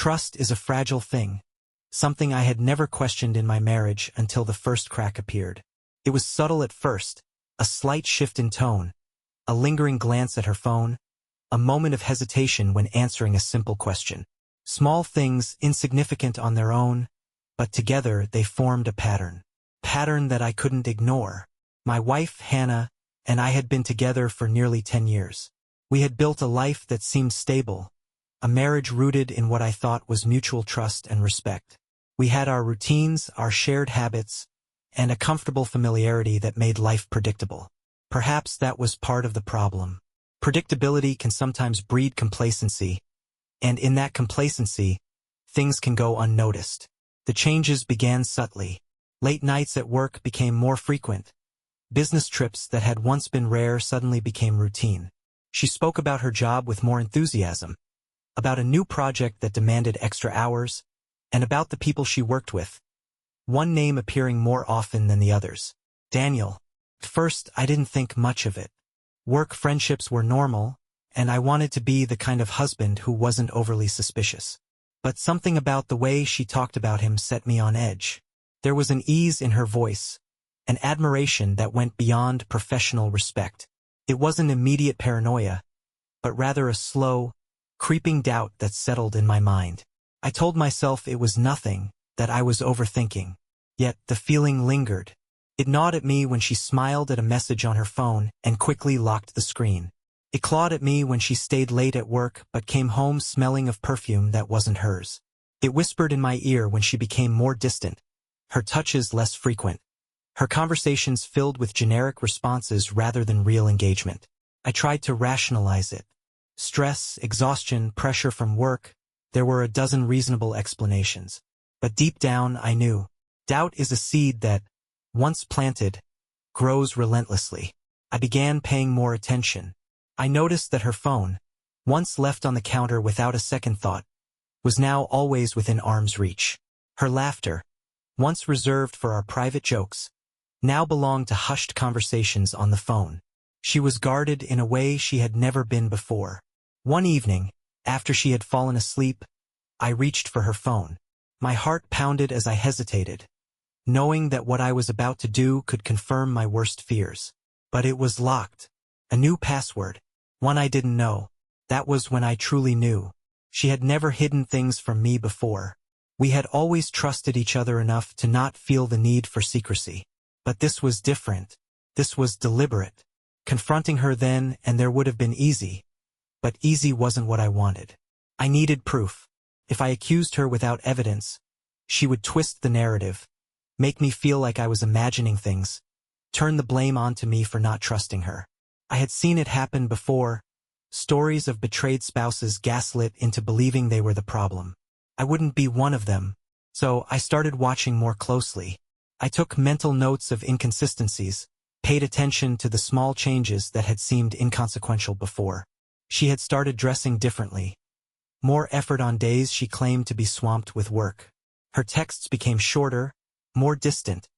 Trust is a fragile thing, something I had never questioned in my marriage until the first crack appeared. It was subtle at first, a slight shift in tone, a lingering glance at her phone, a moment of hesitation when answering a simple question. Small things, insignificant on their own, but together they formed a pattern. Pattern that I couldn't ignore. My wife, Hannah, and I had been together for nearly 10 years. We had built a life that seemed stable, a marriage rooted in what I thought was mutual trust and respect. We had our routines, our shared habits, and a comfortable familiarity that made life predictable. Perhaps that was part of the problem. Predictability can sometimes breed complacency, and in that complacency, things can go unnoticed. The changes began subtly. Late nights at work became more frequent. Business trips that had once been rare suddenly became routine. She spoke about her job with more enthusiasm, about a new project that demanded extra hours, and about the people she worked with, one name appearing more often than the others. Daniel. At first, I didn't think much of it. Work friendships were normal, and I wanted to be the kind of husband who wasn't overly suspicious. But something about the way she talked about him set me on edge. There was an ease in her voice, an admiration that went beyond professional respect. It wasn't immediate paranoia, but rather a slow, creeping doubt that settled in my mind. I told myself it was nothing, that I was overthinking. Yet the feeling lingered. It gnawed at me when she smiled at a message on her phone and quickly locked the screen. It clawed at me when she stayed late at work but came home smelling of perfume that wasn't hers. It whispered in my ear when she became more distant, her touches less frequent, her conversations filled with generic responses rather than real engagement. I tried to rationalize it. Stress, exhaustion, pressure from work. There were a dozen reasonable explanations. But deep down, I knew. Doubt is a seed that, once planted, grows relentlessly. I began paying more attention. I noticed that her phone, once left on the counter without a second thought, was now always within arm's reach. Her laughter, once reserved for our private jokes, now belonged to hushed conversations on the phone. She was guarded in a way she had never been before. One evening, after she had fallen asleep, I reached for her phone. My heart pounded as I hesitated, knowing that what I was about to do could confirm my worst fears. But it was locked. A new password. One I didn't know. That was when I truly knew. She had never hidden things from me before. We had always trusted each other enough to not feel the need for secrecy. But this was different. This was deliberate. Confronting her then, and there would have been easy. But easy wasn't what I wanted. I needed proof. If I accused her without evidence, she would twist the narrative, make me feel like I was imagining things, turn the blame onto me for not trusting her. I had seen it happen before, stories of betrayed spouses gaslit into believing they were the problem. I wouldn't be one of them, so I started watching more closely. I took mental notes of inconsistencies, paid attention to the small changes that had seemed inconsequential before. She had started dressing differently. More effort on days she claimed to be swamped with work. Her texts became shorter, more distant,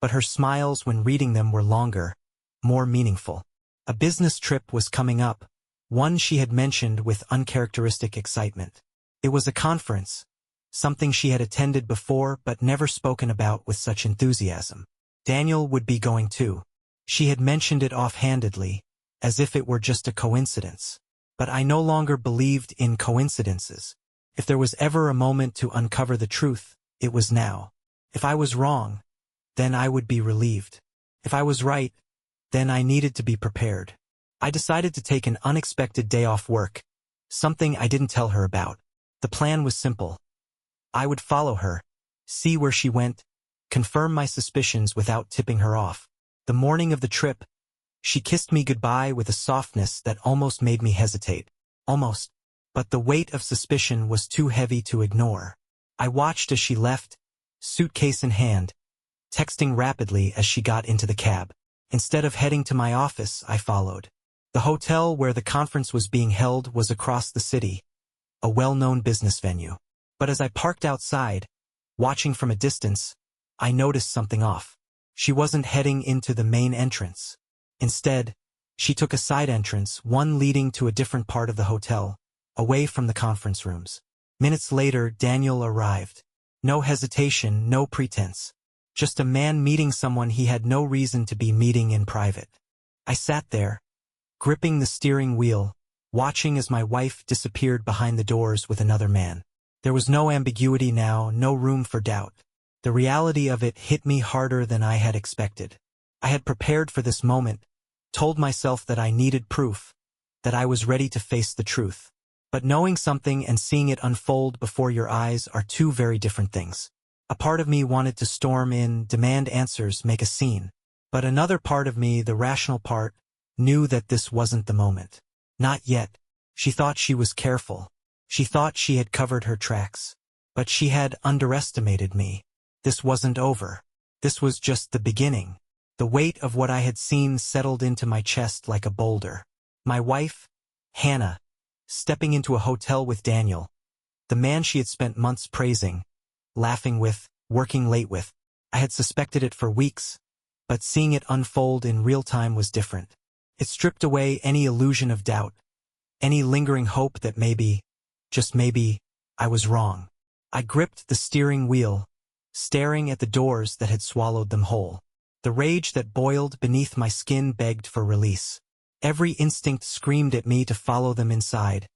but her smiles when reading them were longer, more meaningful. A business trip was coming up, one she had mentioned with uncharacteristic excitement. It was a conference, something she had attended before but never spoken about with such enthusiasm. Daniel would be going too. She had mentioned it offhandedly, as if it were just a coincidence. But I no longer believed in coincidences. If there was ever a moment to uncover the truth, it was now. If I was wrong, then I would be relieved. If I was right, then I needed to be prepared. I decided to take an unexpected day off work, something I didn't tell her about. The plan was simple. I would follow her, see where she went, confirm my suspicions without tipping her off. The morning of the trip, she kissed me goodbye with a softness that almost made me hesitate. Almost. But the weight of suspicion was too heavy to ignore. I watched as she left, suitcase in hand, texting rapidly as she got into the cab. Instead of heading to my office, I followed. The hotel where the conference was being held was across the city, a well-known business venue. But as I parked outside, watching from a distance, I noticed something off. She wasn't heading into the main entrance. Instead, she took a side entrance, one leading to a different part of the hotel, away from the conference rooms. Minutes later, Daniel arrived. No hesitation, no pretense. Just a man meeting someone he had no reason to be meeting in private. I sat there, gripping the steering wheel, watching as my wife disappeared behind the doors with another man. There was no ambiguity now, no room for doubt. The reality of it hit me harder than I had expected. I had prepared for this moment, told myself that I needed proof, that I was ready to face the truth. But knowing something and seeing it unfold before your eyes are two very different things. A part of me wanted to storm in, demand answers, make a scene. But another part of me, the rational part, knew that this wasn't the moment. Not yet. She thought she was careful. She thought she had covered her tracks. But she had underestimated me. This wasn't over. This was just the beginning. The weight of what I had seen settled into my chest like a boulder. My wife, Hannah, stepping into a hotel with Daniel, the man she had spent months praising, laughing with, working late with. I had suspected it for weeks, but seeing it unfold in real time was different. It stripped away any illusion of doubt, any lingering hope that maybe, just maybe, I was wrong. I gripped the steering wheel, staring at the doors that had swallowed them whole. The rage that boiled beneath my skin begged for release. Every instinct screamed at me to follow them inside,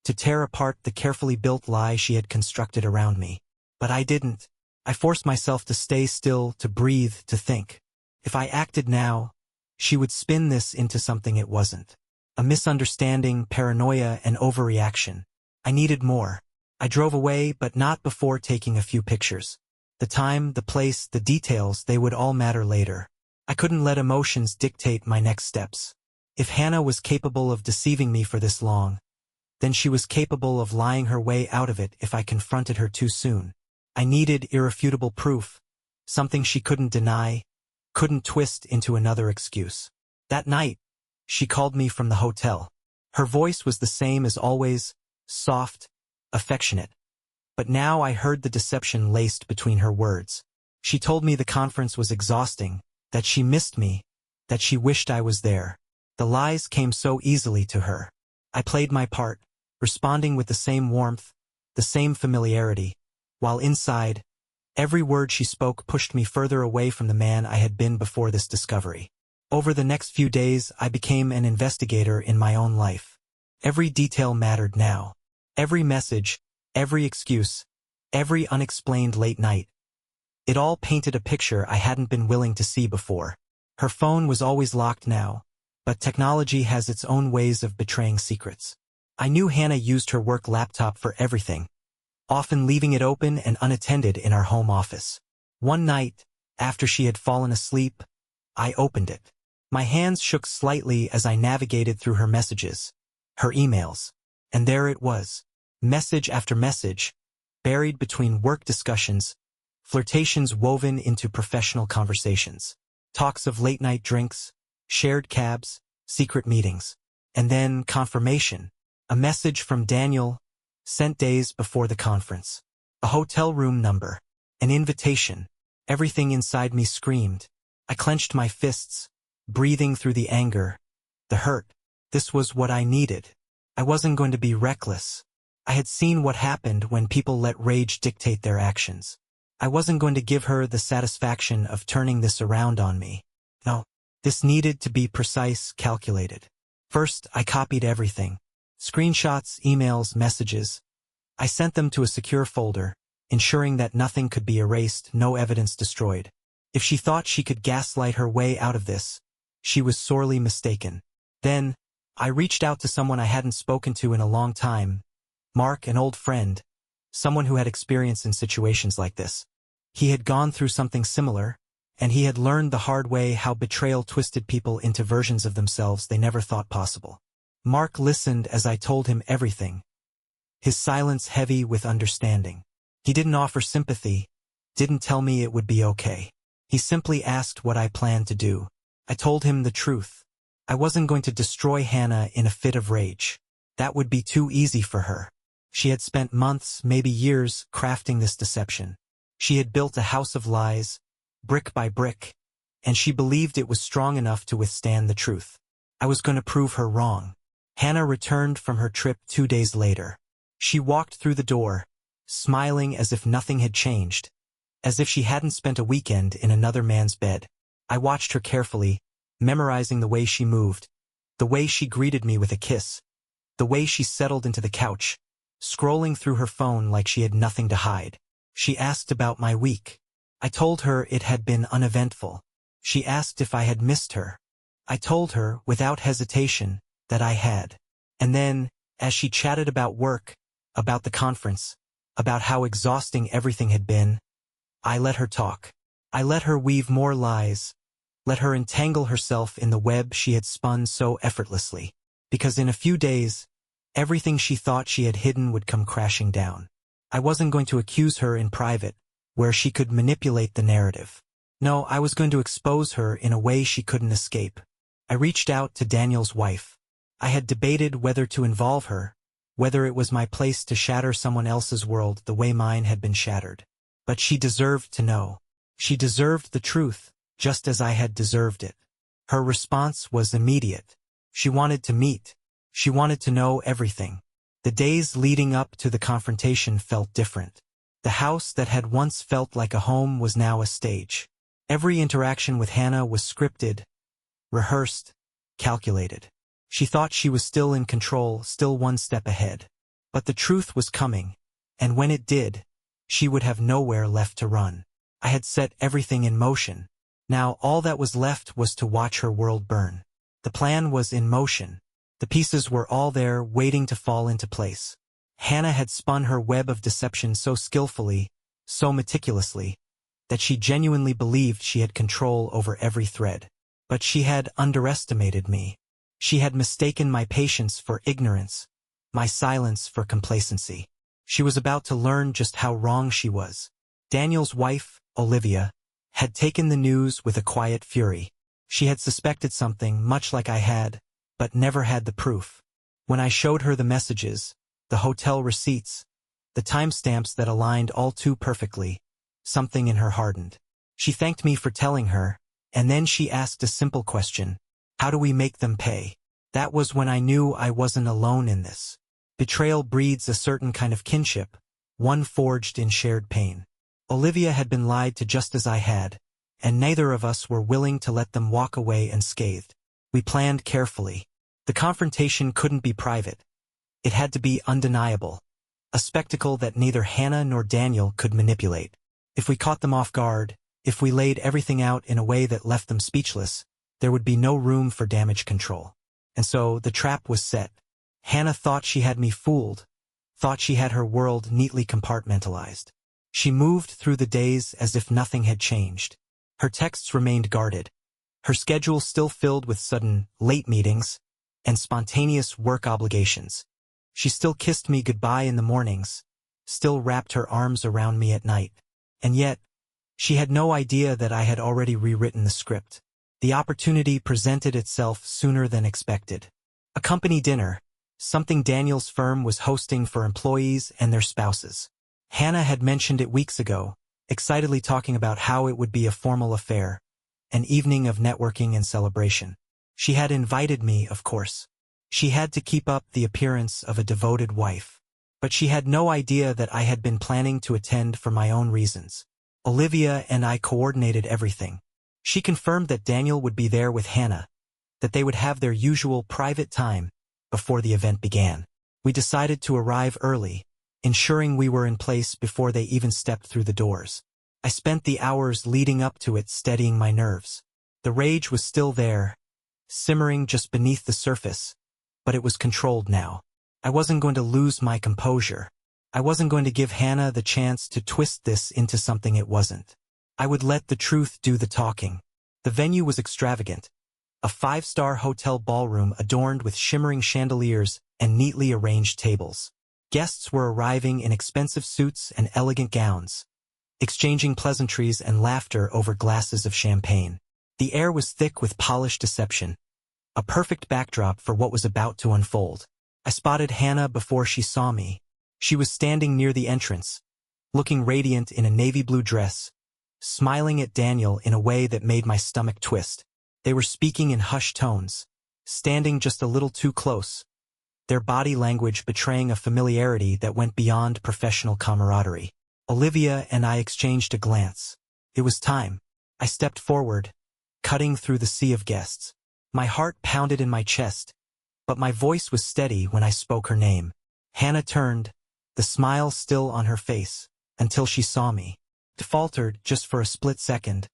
to tear apart the carefully built lie she had constructed around me. But I didn't. I forced myself to stay still, to breathe, to think. If I acted now, she would spin this into something it wasn't. A misunderstanding, paranoia, and overreaction. I needed more. I drove away, but not before taking a few pictures. The time, the place, the details, they would all matter later. I couldn't let emotions dictate my next steps. If Hannah was capable of deceiving me for this long, then she was capable of lying her way out of it if I confronted her too soon. I needed irrefutable proof, something she couldn't deny, couldn't twist into another excuse. That night, she called me from the hotel. Her voice was the same as always, soft, affectionate. But now I heard the deception laced between her words. She told me the conference was exhausting, that she missed me, that she wished I was there. The lies came so easily to her. I played my part, responding with the same warmth, the same familiarity, while inside, every word she spoke pushed me further away from the man I had been before this discovery. Over the next few days, I became an investigator in my own life. Every detail mattered now. Every message, every excuse, every unexplained late night. It all painted a picture I hadn't been willing to see before. Her phone was always locked now, but technology has its own ways of betraying secrets. I knew Hannah used her work laptop for everything, often leaving it open and unattended in our home office. One night, after she had fallen asleep, I opened it. My hands shook slightly as I navigated through her messages, her emails, and there it was. Message after message, buried between work discussions, flirtations woven into professional conversations, talks of late-night drinks, shared cabs, secret meetings, and then confirmation, a message from Daniel, sent days before the conference, a hotel room number, an invitation. Everything inside me screamed. I clenched my fists, breathing through the anger, the hurt. This was what I needed. I wasn't going to be reckless. I had seen what happened when people let rage dictate their actions. I wasn't going to give her the satisfaction of turning this around on me. No, this needed to be precise, calculated. First, I copied everything. Screenshots, emails, messages. I sent them to a secure folder, ensuring that nothing could be erased, no evidence destroyed. If she thought she could gaslight her way out of this, she was sorely mistaken. Then, I reached out to someone I hadn't spoken to in a long time. Mark, an old friend, someone who had experience in situations like this. He had gone through something similar, and he had learned the hard way how betrayal twisted people into versions of themselves they never thought possible. Mark listened as I told him everything, his silence heavy with understanding. He didn't offer sympathy, didn't tell me it would be okay. He simply asked what I planned to do. I told him the truth. I wasn't going to destroy Hannah in a fit of rage. That would be too easy for her. She had spent months, maybe years, crafting this deception. She had built a house of lies, brick by brick, and she believed it was strong enough to withstand the truth. I was going to prove her wrong. Hannah returned from her trip 2 days later. She walked through the door, smiling as if nothing had changed, as if she hadn't spent a weekend in another man's bed. I watched her carefully, memorizing the way she moved, the way she greeted me with a kiss, the way she settled into the couch, scrolling through her phone like she had nothing to hide. She asked about my week. I told her it had been uneventful. She asked if I had missed her. I told her, without hesitation, that I had. And then, as she chatted about work, about the conference, about how exhausting everything had been, I let her talk. I let her weave more lies, let her entangle herself in the web she had spun so effortlessly, because in a few days, everything she thought she had hidden would come crashing down. I wasn't going to accuse her in private, where she could manipulate the narrative. No, I was going to expose her in a way she couldn't escape. I reached out to Daniel's wife. I had debated whether to involve her, whether it was my place to shatter someone else's world the way mine had been shattered. But she deserved to know. She deserved the truth, just as I had deserved it. Her response was immediate. She wanted to meet. She wanted to know everything. The days leading up to the confrontation felt different. The house that had once felt like a home was now a stage. Every interaction with Hannah was scripted, rehearsed, calculated. She thought she was still in control, still one step ahead. But the truth was coming, and when it did, she would have nowhere left to run. I had set everything in motion. Now all that was left was to watch her world burn. The plan was in motion. The pieces were all there, waiting to fall into place. Hannah had spun her web of deception so skillfully, so meticulously, that she genuinely believed she had control over every thread. But she had underestimated me. She had mistaken my patience for ignorance, my silence for complacency. She was about to learn just how wrong she was. Daniel's wife, Olivia, had taken the news with a quiet fury. She had suspected something, much like I had, but never had the proof. When I showed her the messages, the hotel receipts, the timestamps that aligned all too perfectly, something in her hardened. She thanked me for telling her, and then she asked a simple question. How do we make them pay? That was when I knew I wasn't alone in this. Betrayal breeds a certain kind of kinship, one forged in shared pain. Olivia had been lied to just as I had, and neither of us were willing to let them walk away unscathed. We planned carefully. The confrontation couldn't be private. It had to be undeniable, a spectacle that neither Hannah nor Daniel could manipulate. If we caught them off guard, if we laid everything out in a way that left them speechless, there would be no room for damage control. And so the trap was set. Hannah thought she had me fooled, thought she had her world neatly compartmentalized. She moved through the days as if nothing had changed. Her texts remained guarded, her schedule still filled with sudden, late meetings and spontaneous work obligations. She still kissed me goodbye in the mornings, still wrapped her arms around me at night. And yet, she had no idea that I had already rewritten the script. The opportunity presented itself sooner than expected. A company dinner, something Daniel's firm was hosting for employees and their spouses. Hannah had mentioned it weeks ago, excitedly talking about how it would be a formal affair, an evening of networking and celebration. She had invited me, of course. She had to keep up the appearance of a devoted wife. But she had no idea that I had been planning to attend for my own reasons. Olivia and I coordinated everything. She confirmed that Daniel would be there with Hannah, that they would have their usual private time before the event began. We decided to arrive early, ensuring we were in place before they even stepped through the doors. I spent the hours leading up to it steadying my nerves. The rage was still there, simmering just beneath the surface, but it was controlled now. I wasn't going to lose my composure. I wasn't going to give Hannah the chance to twist this into something it wasn't. I would let the truth do the talking. The venue was extravagant, a 5-star hotel ballroom adorned with shimmering chandeliers and neatly arranged tables. Guests were arriving in expensive suits and elegant gowns, exchanging pleasantries and laughter over glasses of champagne. The air was thick with polished deception, a perfect backdrop for what was about to unfold. I spotted Hannah before she saw me. She was standing near the entrance, looking radiant in a navy blue dress, smiling at Daniel in a way that made my stomach twist. They were speaking in hushed tones, standing just a little too close, their body language betraying a familiarity that went beyond professional camaraderie. Olivia and I exchanged a glance. It was time. I stepped forward, cutting through the sea of guests. My heart pounded in my chest, but my voice was steady when I spoke her name. Hannah turned, the smile still on her face, until she saw me. It faltered just for a split second,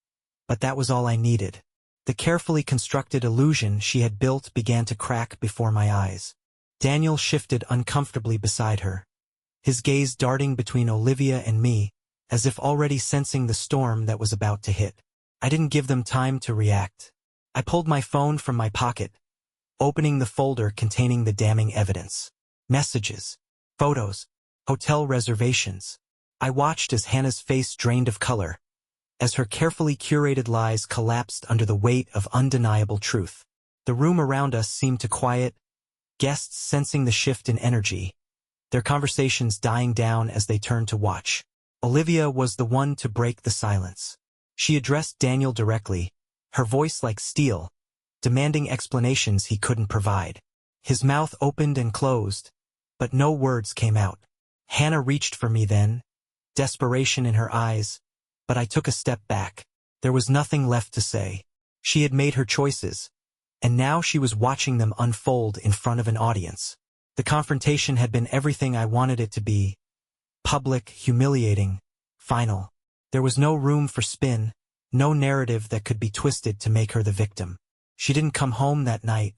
but that was all I needed. The carefully constructed illusion she had built began to crack before my eyes. Daniel shifted uncomfortably beside her, his gaze darting between Olivia and me, as if already sensing the storm that was about to hit. I didn't give them time to react. I pulled my phone from my pocket, opening the folder containing the damning evidence. Messages, photos, hotel reservations. I watched as Hannah's face drained of color, as her carefully curated lies collapsed under the weight of undeniable truth. The room around us seemed to quiet, guests sensing the shift in energy, their conversations dying down as they turned to watch. Olivia was the one to break the silence. She addressed Daniel directly, her voice like steel, demanding explanations he couldn't provide. His mouth opened and closed, but no words came out. Hannah reached for me then, desperation in her eyes, but I took a step back. There was nothing left to say. She had made her choices, and now she was watching them unfold in front of an audience. The confrontation had been everything I wanted it to be. Public, humiliating, final. There was no room for spin, no narrative that could be twisted to make her the victim. She didn't come home that night.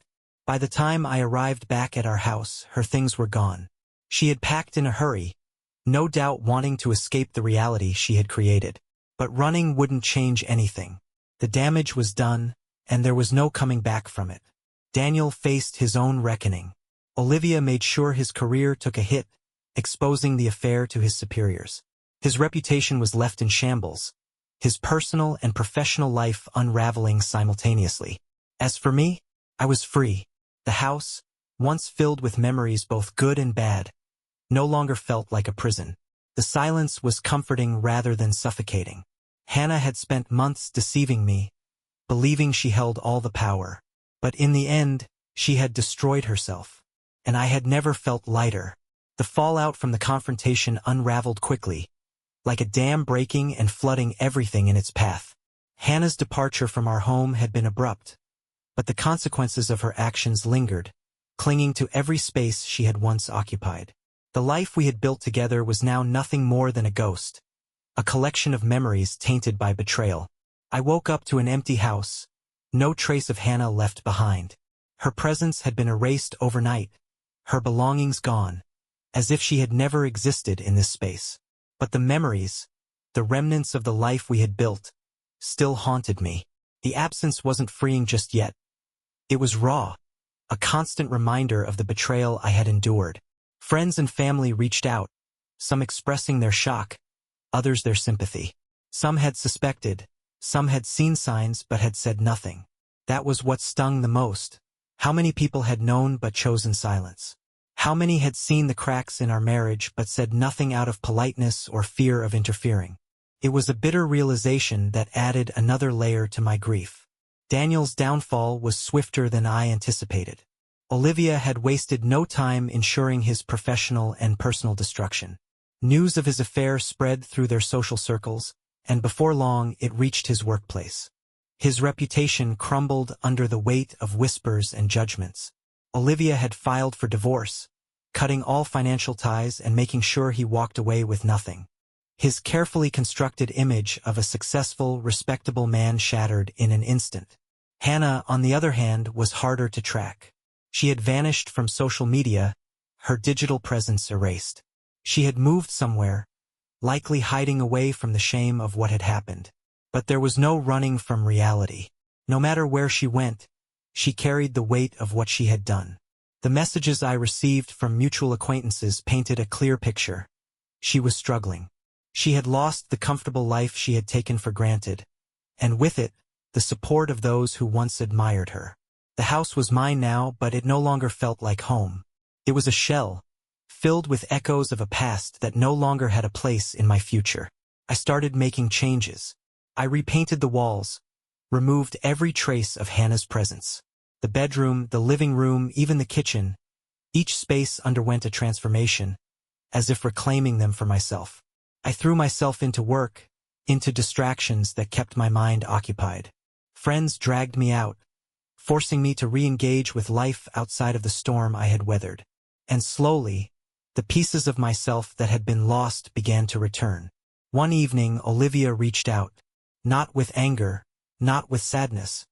By the time I arrived back at our house, her things were gone. She had packed in a hurry, no doubt wanting to escape the reality she had created. But running wouldn't change anything. The damage was done, and there was no coming back from it. Daniel faced his own reckoning. Olivia made sure his career took a hit, exposing the affair to his superiors. His reputation was left in shambles, his personal and professional life unraveling simultaneously. As for me, I was free. The house, once filled with memories both good and bad, no longer felt like a prison. The silence was comforting rather than suffocating. Hannah had spent months deceiving me, believing she held all the power. But in the end, she had destroyed herself. And I had never felt lighter. The fallout from the confrontation unraveled quickly, like a dam breaking and flooding everything in its path. Hannah's departure from our home had been abrupt, but the consequences of her actions lingered, clinging to every space she had once occupied. The life we had built together was now nothing more than a ghost, a collection of memories tainted by betrayal. I woke up to an empty house, no trace of Hannah left behind. Her presence had been erased overnight, her belongings gone, as if she had never existed in this space. But the memories, the remnants of the life we had built, still haunted me. The absence wasn't freeing just yet. It was raw, a constant reminder of the betrayal I had endured. Friends and family reached out, some expressing their shock, others their sympathy. Some had suspected, some had seen signs but had said nothing. That was what stung the most. How many people had known but chosen silence? How many had seen the cracks in our marriage but said nothing out of politeness or fear of interfering? It was a bitter realization that added another layer to my grief. Daniel's downfall was swifter than I anticipated. Olivia had wasted no time ensuring his professional and personal destruction. News of his affair spread through their social circles, and before long it reached his workplace. His reputation crumbled under the weight of whispers and judgments. Olivia had filed for divorce, cutting all financial ties and making sure he walked away with nothing. His carefully constructed image of a successful, respectable man shattered in an instant. Hannah, on the other hand, was harder to track. She had vanished from social media, her digital presence erased. She had moved somewhere, likely hiding away from the shame of what had happened. But there was no running from reality. No matter where she went, she carried the weight of what she had done. The messages I received from mutual acquaintances painted a clear picture. She was struggling. She had lost the comfortable life she had taken for granted, and with it, the support of those who once admired her. The house was mine now, but it no longer felt like home. It was a shell, filled with echoes of a past that no longer had a place in my future. I started making changes. I repainted the walls, removed every trace of Hannah's presence. The bedroom, the living room, even the kitchen. Each space underwent a transformation, as if reclaiming them for myself. I threw myself into work, into distractions that kept my mind occupied. Friends dragged me out, forcing me to re-engage with life outside of the storm I had weathered. And slowly, the pieces of myself that had been lost began to return. One evening, Olivia reached out, not with anger, not with sadness,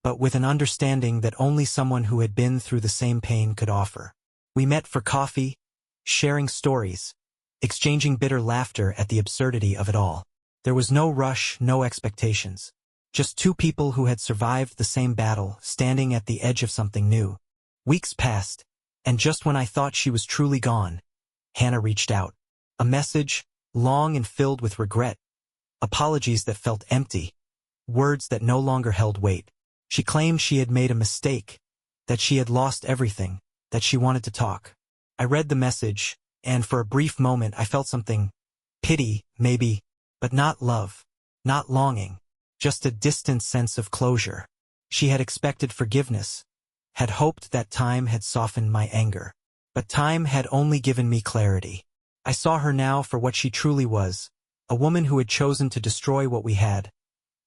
but with an understanding that only someone who had been through the same pain could offer. We met for coffee, sharing stories, exchanging bitter laughter at the absurdity of it all. There was no rush, no expectations. Just two people who had survived the same battle, standing at the edge of something new. Weeks passed, and just when I thought she was truly gone, Hannah reached out. A message, long and filled with regret. Apologies that felt empty. Words that no longer held weight. She claimed she had made a mistake, that she had lost everything, that she wanted to talk. I read the message, and for a brief moment I felt something. Pity, maybe, but not love, not longing, just a distant sense of closure. She had expected forgiveness, had hoped that time had softened my anger. But time had only given me clarity. I saw her now for what she truly was, a woman who had chosen to destroy what we had.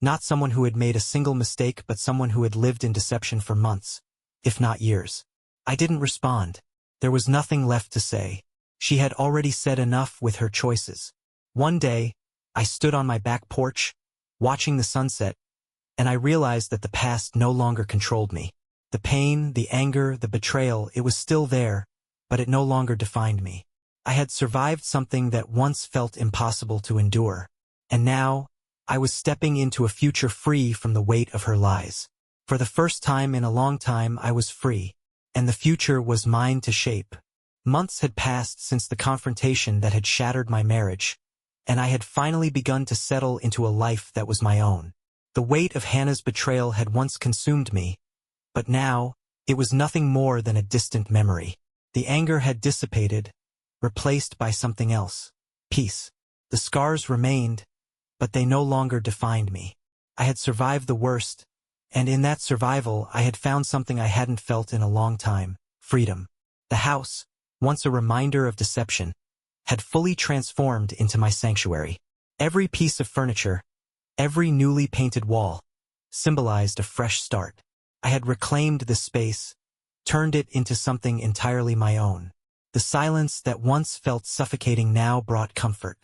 Not someone who had made a single mistake, but someone who had lived in deception for months, if not years. I didn't respond. There was nothing left to say. She had already said enough with her choices. One day, I stood on my back porch, watching the sunset, and I realized that the past no longer controlled me. The pain, the anger, the betrayal, it was still there, but it no longer defined me. I had survived something that once felt impossible to endure, and now, I was stepping into a future free from the weight of her lies. For the first time in a long time I was free, and the future was mine to shape. Months had passed since the confrontation that had shattered my marriage, and I had finally begun to settle into a life that was my own. The weight of Hannah's betrayal had once consumed me, but now, it was nothing more than a distant memory. The anger had dissipated, replaced by something else. Peace. The scars remained, but they no longer defined me. I had survived the worst, and in that survival I had found something I hadn't felt in a long time: freedom. The house, once a reminder of deception, had fully transformed into my sanctuary. Every piece of furniture, every newly painted wall, symbolized a fresh start. I had reclaimed this space, turned it into something entirely my own. The silence that once felt suffocating now brought comfort.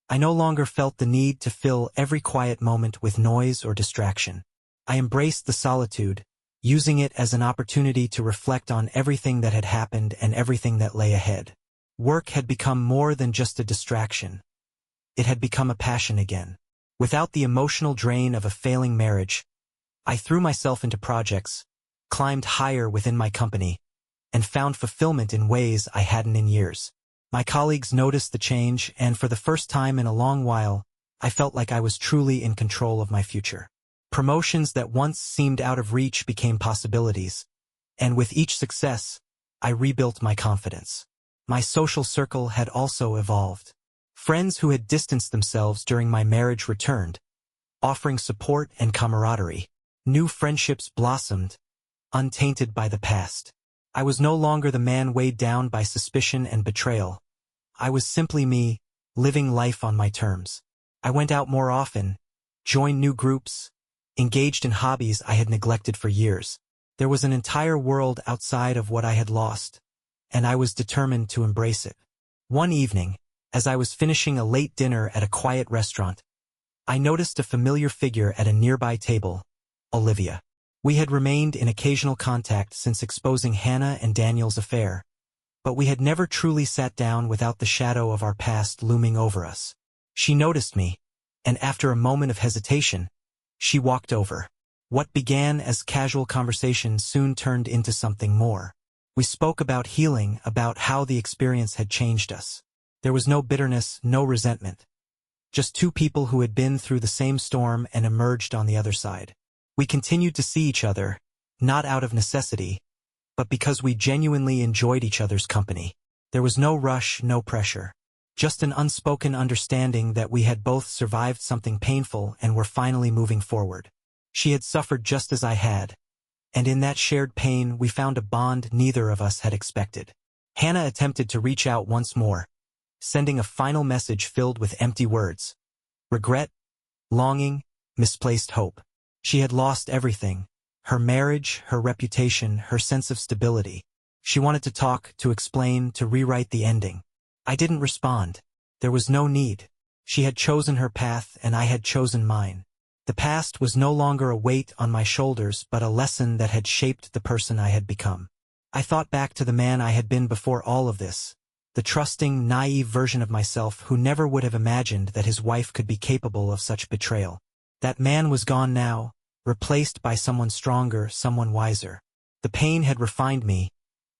I no longer felt the need to fill every quiet moment with noise or distraction. I embraced the solitude, using it as an opportunity to reflect on everything that had happened and everything that lay ahead. Work had become more than just a distraction. It had become a passion again. Without the emotional drain of a failing marriage, I threw myself into projects, climbed higher within my company, and found fulfillment in ways I hadn't in years. My colleagues noticed the change, and for the first time in a long while, I felt like I was truly in control of my future. Promotions that once seemed out of reach became possibilities, and with each success, I rebuilt my confidence. My social circle had also evolved. Friends who had distanced themselves during my marriage returned, offering support and camaraderie. New friendships blossomed, untainted by the past. I was no longer the man weighed down by suspicion and betrayal. I was simply me, living life on my terms. I went out more often, joined new groups, engaged in hobbies I had neglected for years. There was an entire world outside of what I had lost, and I was determined to embrace it. One evening, as I was finishing a late dinner at a quiet restaurant, I noticed a familiar figure at a nearby table: Olivia. We had remained in occasional contact since exposing Hannah and Daniel's affair, but we had never truly sat down without the shadow of our past looming over us. She noticed me, and after a moment of hesitation, she walked over. What began as casual conversation soon turned into something more. We spoke about healing, about how the experience had changed us. There was no bitterness, no resentment. Just two people who had been through the same storm and emerged on the other side. We continued to see each other, not out of necessity, but because we genuinely enjoyed each other's company. There was no rush, no pressure. Just an unspoken understanding that we had both survived something painful and were finally moving forward. She had suffered just as I had, and in that shared pain we found a bond neither of us had expected. Hannah attempted to reach out once more, sending a final message filled with empty words. Regret, longing, misplaced hope. She had lost everything. Her marriage, her reputation, her sense of stability. She wanted to talk, to explain, to rewrite the ending. I didn't respond. There was no need. She had chosen her path and I had chosen mine. The past was no longer a weight on my shoulders but a lesson that had shaped the person I had become. I thought back to the man I had been before all of this, the trusting, naive version of myself who never would have imagined that his wife could be capable of such betrayal. That man was gone now, replaced by someone stronger, someone wiser. The pain had refined me,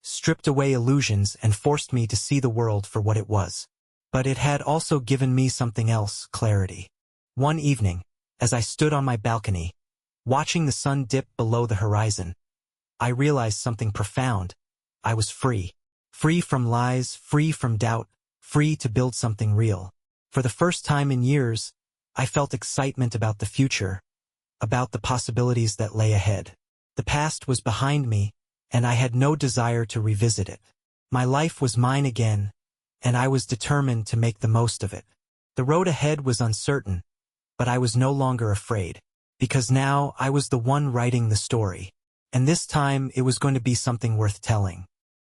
stripped away illusions and forced me to see the world for what it was. But it had also given me something else, clarity. One evening, as I stood on my balcony, watching the sun dip below the horizon, I realized something profound. I was free. Free from lies, free from doubt, free to build something real. For the first time in years, I felt excitement about the future, about the possibilities that lay ahead. The past was behind me, and I had no desire to revisit it. My life was mine again, and I was determined to make the most of it. The road ahead was uncertain, but I was no longer afraid, because now I was the one writing the story. And this time it was going to be something worth telling.